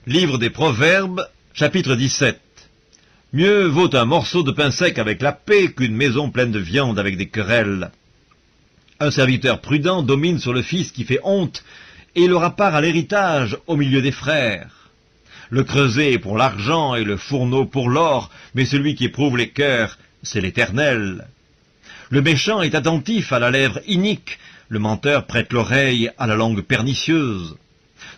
Livre des Proverbes, chapitre 17. Mieux vaut un morceau de pain sec avec la paix qu'une maison pleine de viande avec des querelles. Un serviteur prudent domine sur le fils qui fait honte, et il aura part à l'héritage au milieu des frères. Le creuset est pour l'argent et le fourneau pour l'or, mais celui qui éprouve les cœurs, c'est l'Éternel. Le méchant est attentif à la lèvre inique, le menteur prête l'oreille à la langue pernicieuse.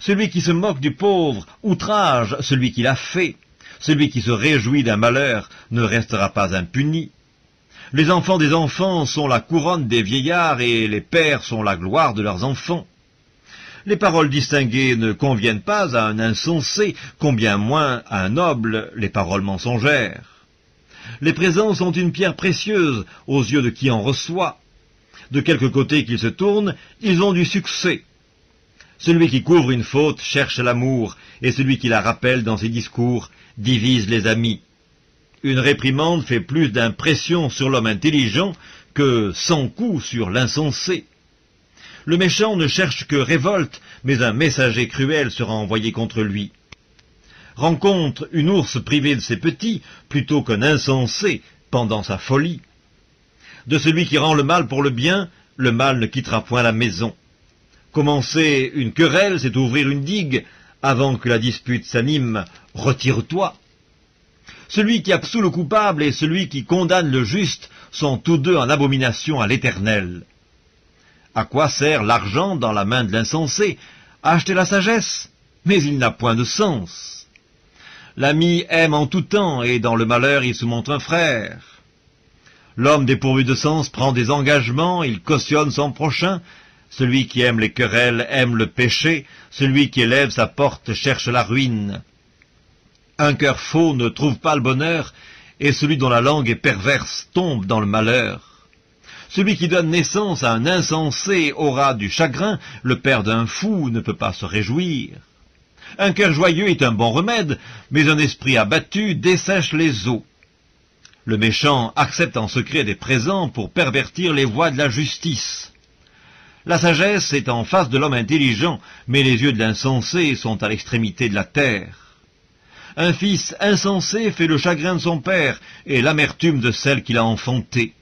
Celui qui se moque du pauvre outrage celui qui l'a fait. Celui qui se réjouit d'un malheur ne restera pas impuni. Les enfants des enfants sont la couronne des vieillards et les pères sont la gloire de leurs enfants. Les paroles distinguées ne conviennent pas à un insensé, combien moins à un noble les paroles mensongères. Les présents sont une pierre précieuse aux yeux de qui en reçoit. De quelque côté qu'ils se tournent, ils ont du succès. Celui qui couvre une faute cherche l'amour, et celui qui la rappelle dans ses discours divise les amis. Une réprimande fait plus d'impression sur l'homme intelligent que 100 coups sur l'insensé. Le méchant ne cherche que révolte, mais un messager cruel sera envoyé contre lui. Rencontre une ours privée de ses petits, plutôt qu'un insensé pendant sa folie. De celui qui rend le mal pour le bien, le mal ne quittera point la maison. Commencer une querelle, c'est ouvrir une digue. Avant que la dispute s'anime, retire-toi. Celui qui absout le coupable et celui qui condamne le juste sont tous deux en abomination à l'Éternel. À quoi sert l'argent dans la main de l'insensé? À acheter la sagesse, mais il n'a point de sens. L'ami aime en tout temps, et dans le malheur il se montre un frère. L'homme dépourvu de sens prend des engagements, il cautionne son prochain. Celui qui aime les querelles aime le péché, celui qui élève sa porte cherche la ruine. Un cœur faux ne trouve pas le bonheur, et celui dont la langue est perverse tombe dans le malheur. Celui qui donne naissance à un insensé aura du chagrin, le père d'un fou ne peut pas se réjouir. Un cœur joyeux est un bon remède, mais un esprit abattu dessèche les eaux. Le méchant accepte en secret des présents pour pervertir les voies de la justice. La sagesse est en face de l'homme intelligent, mais les yeux de l'insensé sont à l'extrémité de la terre. Un fils insensé fait le chagrin de son père et l'amertume de celle qu'il a enfantée.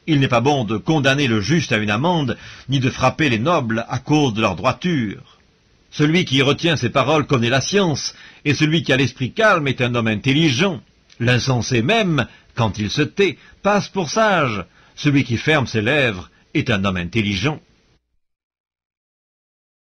Il n'est pas bon de condamner le juste à une amende, ni de frapper les nobles à cause de leur droiture. Celui qui retient ses paroles connaît la science, et celui qui a l'esprit calme est un homme intelligent. L'insensé même, quand il se tait, passe pour sage. Celui qui ferme ses lèvres est un homme intelligent.